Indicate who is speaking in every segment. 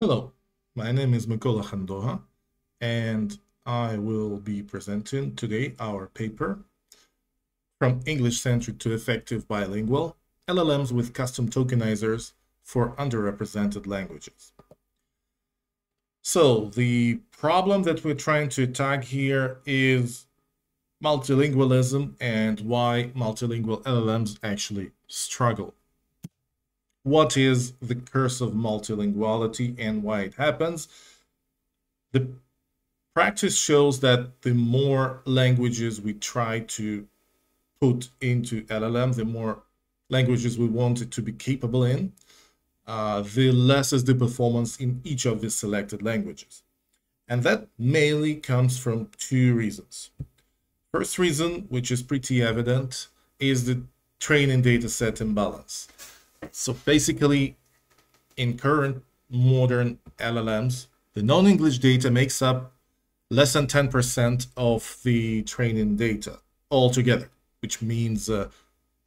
Speaker 1: Hello, my name is Mykola Khandoga, and I will be presenting today our paper from English-Centric to Effective Bilingual, LLMs with Custom Tokenizers for Underrepresented Languages. So the problem that we're trying to attack here is multilingualism and why multilingual LLMs actually struggle. What is the curse of multilinguality and why it happens? The practice shows that the more languages we try to put into LLM, the more languages we want it to be capable in, the less is the performance in each of the selected languages. And that mainly comes from two reasons. First reason, which is pretty evident, is the training data set imbalance. So basically, in current modern LLMs, the non-English data makes up less than 10% of the training data altogether, which means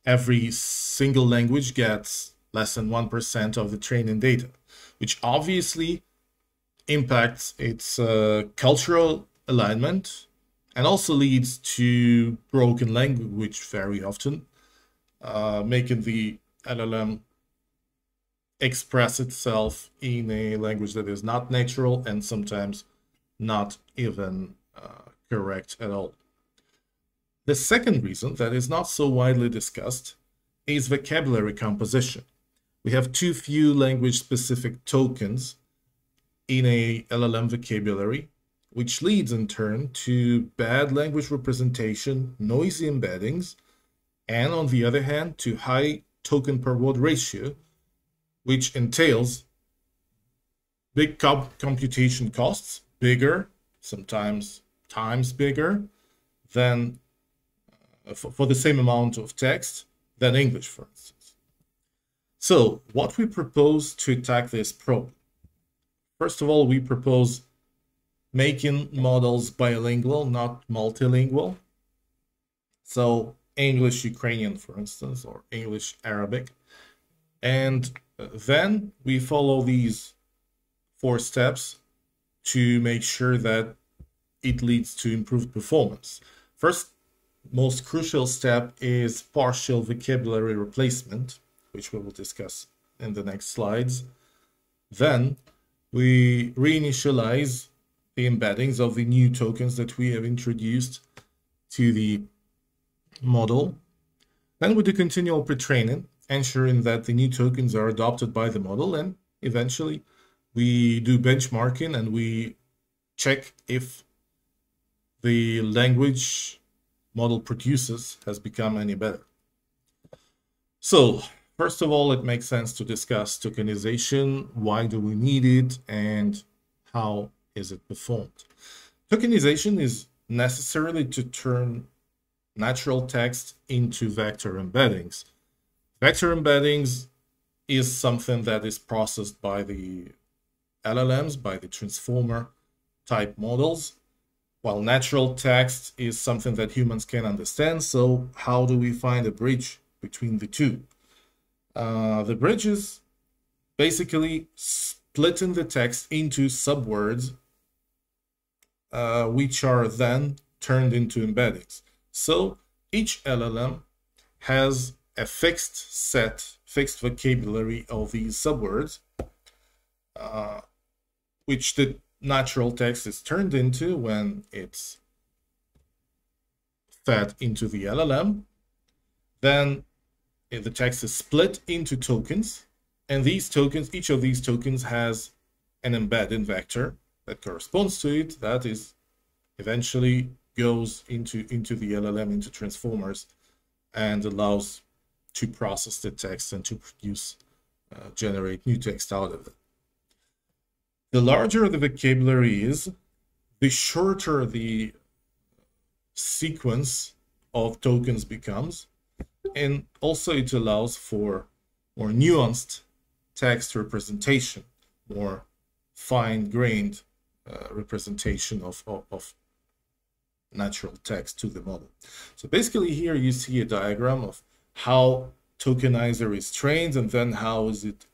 Speaker 1: every single language gets less than 1% of the training data, which obviously impacts its cultural alignment and also leads to broken language very often, making the LLM express itself in a language that is not natural and sometimes not even correct at all. The second reason that is not so widely discussed is vocabulary composition. We have too few language-specific tokens in a LLM vocabulary, which leads in turn to bad language representation, noisy embeddings, and on the other hand, to high token per word ratio, which entails big computation costs, bigger, sometimes times bigger, than for the same amount of text than English, for instance. So what we propose to attack this problem? First of all, we propose making models bilingual, not multilingual. So English-Ukrainian, for instance, or English-Arabic. And then we follow these 4 steps to make sure that it leads to improved performance. First, most crucial step is partial vocabulary replacement, which we will discuss in the next slides. Then we reinitialize the embeddings of the new tokens that we have introduced to the model. Then we do continual pre-training, ensuring that the new tokens are adopted by the model, and eventually we do benchmarking and we check if the language model produces has become any better. So first of all, it makes sense to discuss tokenization. Why do we need it and how is it performed? Tokenization is necessarily to turn natural text into vector embeddings. Vector embeddings is something that is processed by the LLMs, by the transformer type models, while natural text is something that humans can understand. So how do we find a bridge between the two? The bridge is basically splitting the text into subwords, which are then turned into embeddings. So each LLM has a fixed vocabulary of these subwords, which the natural text is turned into when it's fed into the LLM. Then the text is split into tokens, and these tokens, each of these tokens has an embedding vector that corresponds to it, that is eventually goes into the LLM, into transformers, and allows to process the text and to produce, generate new text out of it. The larger the vocabulary is, the shorter the sequence of tokens becomes, and also it allows for more nuanced text representation, more fine-grained representation of natural text to the model. So basically here you see a diagram of how tokenizer is trained and then how is it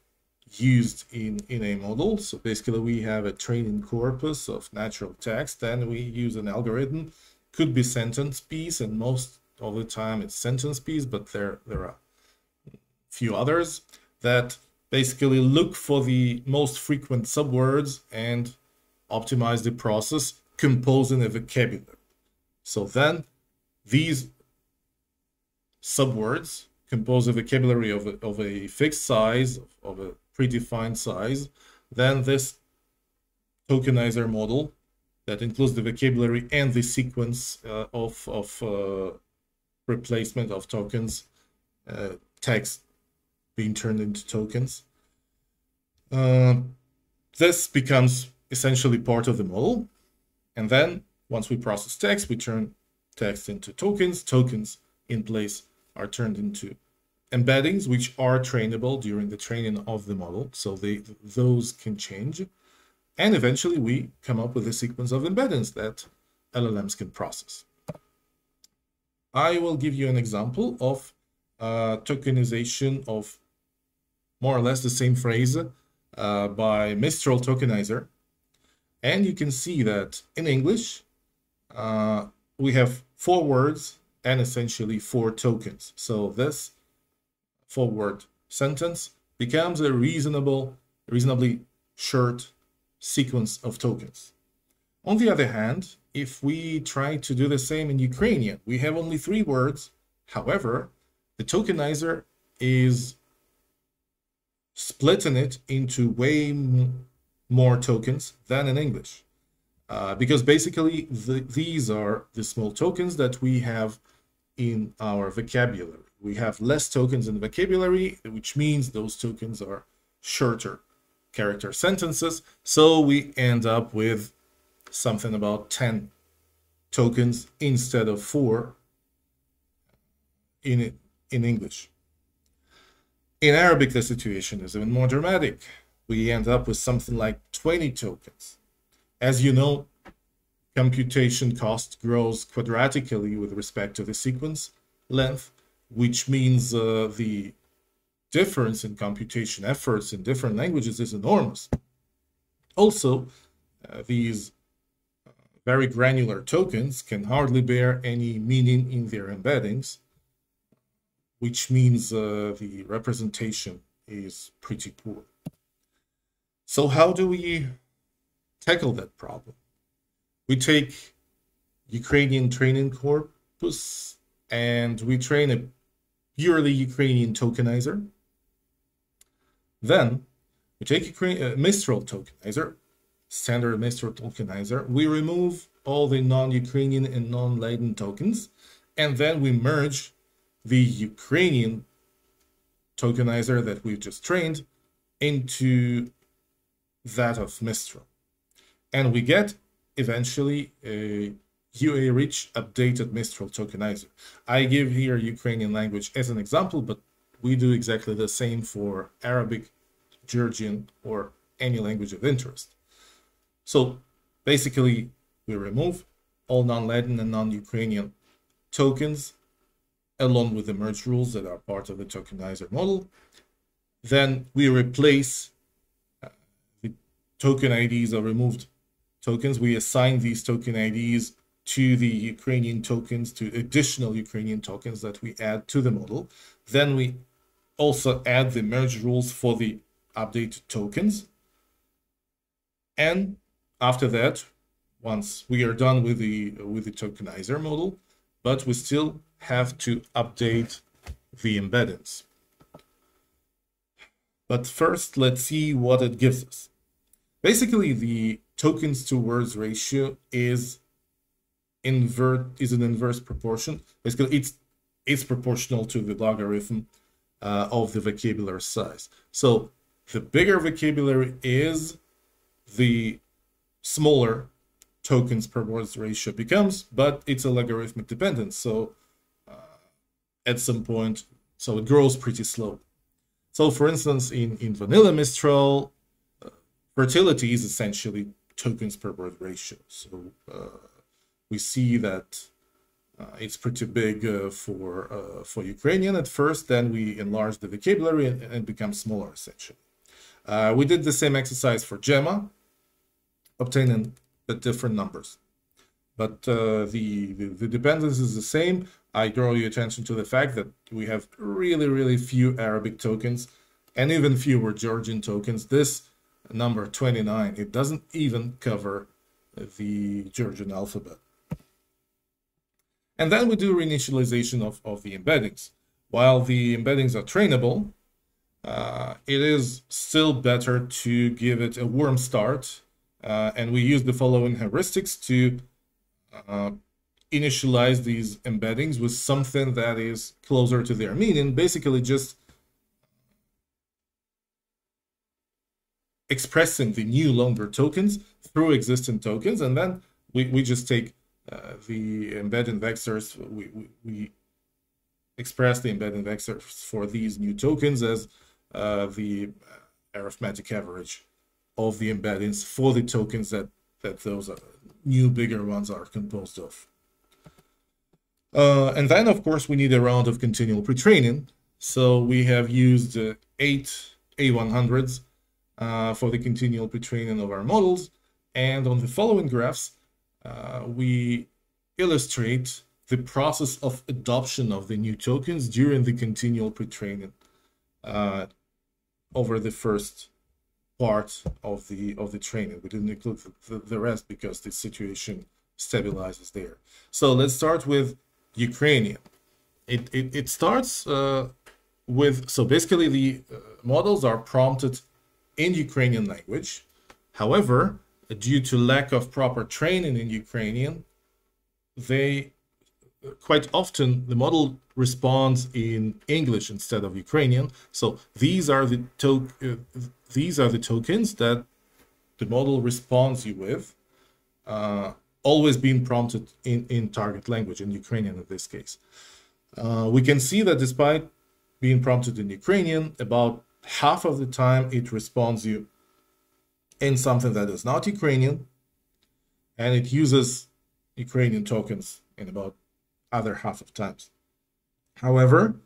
Speaker 1: used in a model. So basically we have a training corpus of natural text, then we use an algorithm. Could be sentence piece, and most of the time it's sentence piece, but there are a few others that basically look for the most frequent subwords and optimize the process, composing a vocabulary. So then these subwords compose a vocabulary of a fixed size, of a predefined size. Then this tokenizer model that includes the vocabulary and the sequence of replacement of tokens, text being turned into tokens. This becomes essentially part of the model. And then once we process text, we turn text into tokens. Tokens in place are turned into embeddings, which are trainable during the training of the model. So those can change. And eventually we come up with a sequence of embeddings that LLMs can process. I will give you an example of tokenization of more or less the same phrase by Mistral Tokenizer. And you can see that in English, we have 4 words and essentially 4 tokens. So this 4-word sentence becomes a reasonably short sequence of tokens. On the other hand, if we try to do the same in Ukrainian, we have only 3 words. However, the tokenizer is splitting it into way more tokens than in English. Because basically these are the small tokens that we have in our vocabulary. We have less tokens in the vocabulary, which means those tokens are shorter character sentences. So we end up with something about 10 tokens instead of 4 in English. In Arabic, the situation is even more dramatic. We end up with something like 20 tokens. As you know, computation cost grows quadratically with respect to the sequence length, which means the difference in computation efforts in different languages is enormous. Also, these very granular tokens can hardly bear any meaning in their embeddings, which means the representation is pretty poor. So how do we tackle that problem? We take Ukrainian training corpus and we train a purely Ukrainian tokenizer. Then we take a Mistral tokenizer, standard Mistral tokenizer. We remove all the non-Ukrainian and non-Latin tokens, and then we merge the Ukrainian tokenizer that we've just trained into that of Mistral. And we get eventually a UA-rich updated Mistral tokenizer. I give here Ukrainian language as an example, but we do exactly the same for Arabic, Georgian, or any language of interest. So basically, we remove all non-Latin and non-Ukrainian tokens along with the merge rules that are part of the tokenizer model. Then we replace the token IDs of removed tokens. We assign these token IDs to the Ukrainian tokens, to additional Ukrainian tokens that we add to the model. Then we also add the merge rules for the updated tokens. And after that, once we are done with the tokenizer model, but we still have to update the embeddings. But first, let's see what it gives us. Basically, the tokens to words ratio is an inverse proportion. Basically, it's proportional to the logarithm of the vocabulary size. So the bigger vocabulary is, the smaller tokens per words ratio becomes, but it's a logarithmic dependence. So at some point, so it grows pretty slow. So for instance, in vanilla Mistral, fertility is essentially tokens per word ratio. So we see that it's pretty big for Ukrainian at first, then we enlarge the vocabulary and become smaller essentially. We did the same exercise for Gemma, obtaining the different numbers. But the dependence is the same. I draw your attention to the fact that we have really few Arabic tokens and even fewer Georgian tokens. This number 29, it doesn't even cover the Georgian alphabet. And then we do reinitialization of the embeddings. While the embeddings are trainable, it is still better to give it a warm start. And we use the following heuristics to initialize these embeddings with something that is closer to their meaning, basically just expressing the new longer tokens through existing tokens, and then we just take the embedding vectors, we express the embedding vectors for these new tokens as the arithmetic average of the embeddings for the tokens that those new bigger ones are composed of. And then, of course, we need a round of continual pre-training. So we have used 8 A100s for the continual pre-training of our models. And on the following graphs, we illustrate the process of adoption of the new tokens during the continual pre-training over the first part of the training. We didn't include the rest because the situation stabilizes there. So let's start with Ukrainian. It starts with, so basically the models are prompted in Ukrainian language. However, due to lack of proper training in Ukrainian, they quite often the model responds in English instead of Ukrainian. So these are the tokens that the model responds you with, always being prompted in target language, in Ukrainian in this case. We can see that despite being prompted in Ukrainian, about half of the time it responds you in something that is not Ukrainian, and it uses Ukrainian tokens in about other half of times. However,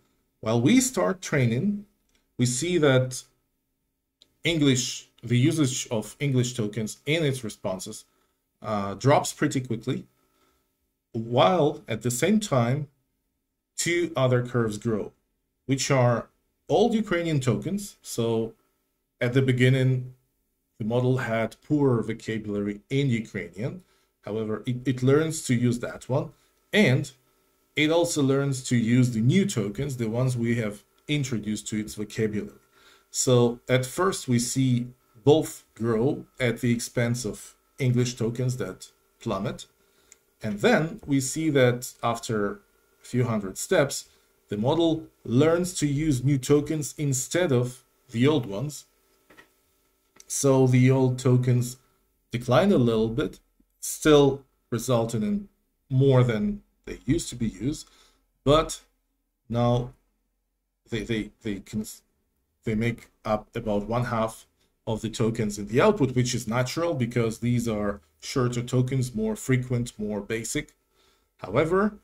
Speaker 1: while we start training, we see that the usage of English tokens in its responses drops pretty quickly, while at the same time, two other curves grow, which are old Ukrainian tokens. So at the beginning, the model had poor vocabulary in Ukrainian. However, it learns to use that one, and it also learns to use the new tokens, the ones we have introduced to its vocabulary. So at first we see both grow at the expense of English tokens that plummet. And then we see that after a few hundred steps, the model learns to use new tokens instead of the old ones. So the old tokens decline a little bit, still resulting in more than they used to be used, but now they make up about 1/2 of the tokens in the output, which is natural because these are shorter tokens, more frequent, more basic. However,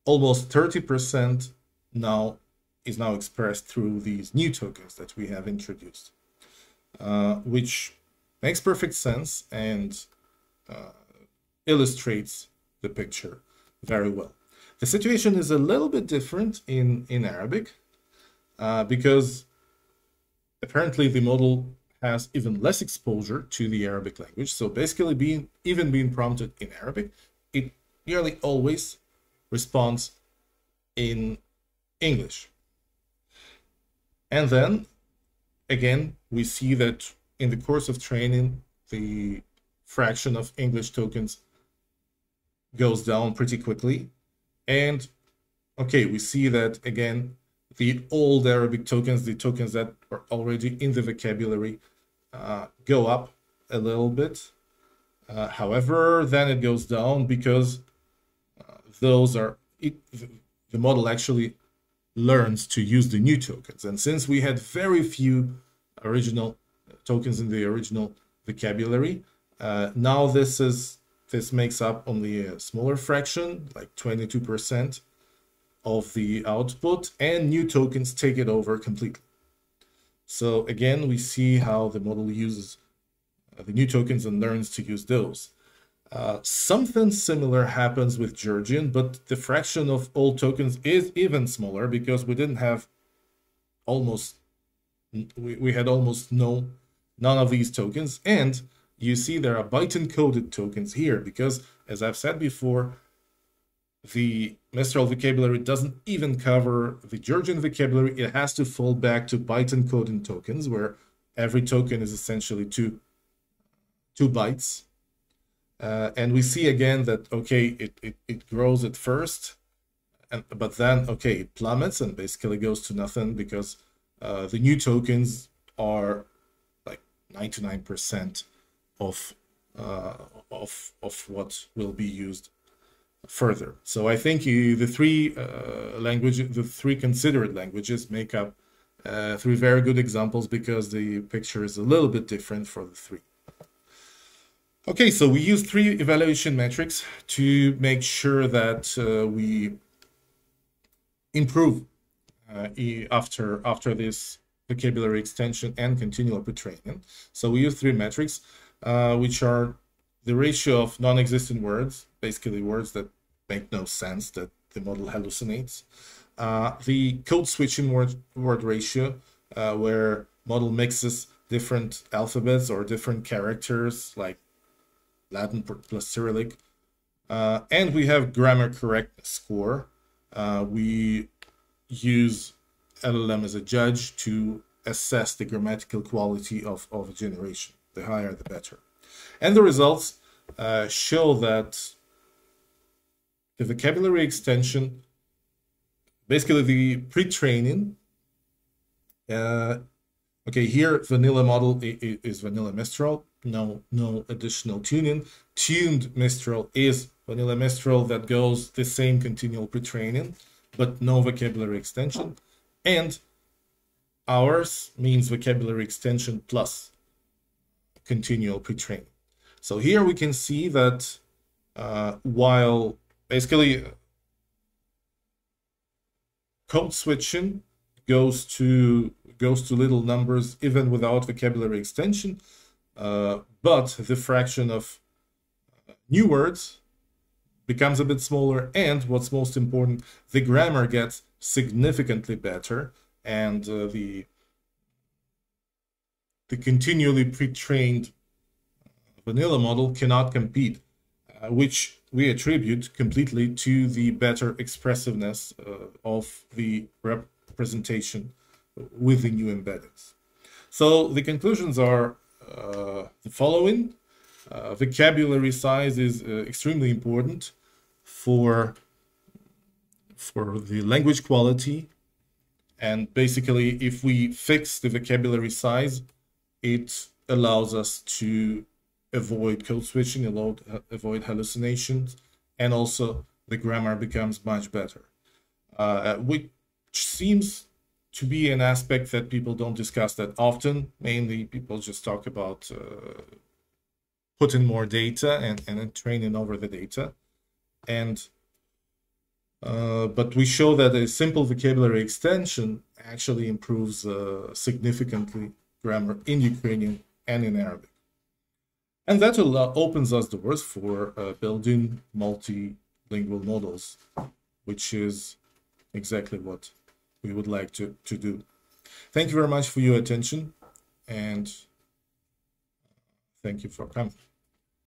Speaker 1: almost 30% is now expressed through these new tokens that we have introduced, which makes perfect sense and illustrates the picture very well. The situation is a little bit different in Arabic because apparently the model has even less exposure to the Arabic language. So basically being prompted in Arabic, it nearly always responds in English. And then again, we see that in the course of training, the fraction of English tokens goes down pretty quickly. And okay, we see that again, the old Arabic tokens, the tokens that are already in the vocabulary, go up a little bit. However, then it goes down because the model actually learns to use the new tokens. And since we had very few original tokens in the original vocabulary, now this makes up only a smaller fraction, like 22% of the output, and new tokens take it over completely. So again, we see how the model uses the new tokens and learns to use those. Something similar happens with Georgian, but the fraction of all tokens is even smaller because we didn't have we had almost none of these tokens. And you see there are byte encoded tokens here because, as I've said before, the Mistral vocabulary doesn't even cover the Georgian vocabulary. It has to fall back to byte encoding tokens, where every token is essentially two bytes. And we see again that, okay, it grows at first, but then, okay, it plummets and basically goes to nothing because the new tokens are like 99% of what will be used further. So I think the three considered languages make up three very good examples because the picture is a little bit different for the three. Okay, so we use three evaluation metrics to make sure that we improve after this vocabulary extension and continual pre-training. So we use three metrics, which are the ratio of non-existent words, basically words that make no sense, that the model hallucinates. The code switching word ratio, where model mixes different alphabets or different characters, like Latin plus Cyrillic. And we have grammar correctness score. We use LLM as a judge to assess the grammatical quality of a generation. The higher, the better. And the results show that the vocabulary extension, basically the pre-training, okay, here vanilla model is vanilla Mistral, no additional tuning. Tuned Mistral is vanilla Mistral that goes the same continual pre-training, but no vocabulary extension. And ours means vocabulary extension plus continual pre-training. So here we can see that while basically code switching goes to little numbers even without vocabulary extension, but the fraction of new words becomes a bit smaller, and what's most important, the grammar gets significantly better, and the continually pre-trained vanilla model cannot compete, which we attribute completely to the better expressiveness of the representation with the new embeddings. So the conclusions are the following. Vocabulary size is extremely important for the language quality, and basically if we fix the vocabulary size, it allows us to avoid code switching, avoid hallucinations, and also the grammar becomes much better, which seems to be an aspect that people don't discuss that often. Mainly people just talk about putting more data and then training over the data. And but we show that a simple vocabulary extension actually improves significantly grammar in Ukrainian and in Arabic. And that opens us doors for building multilingual models, which is exactly what we would like to do. Thank you very much for your attention, and thank you for coming.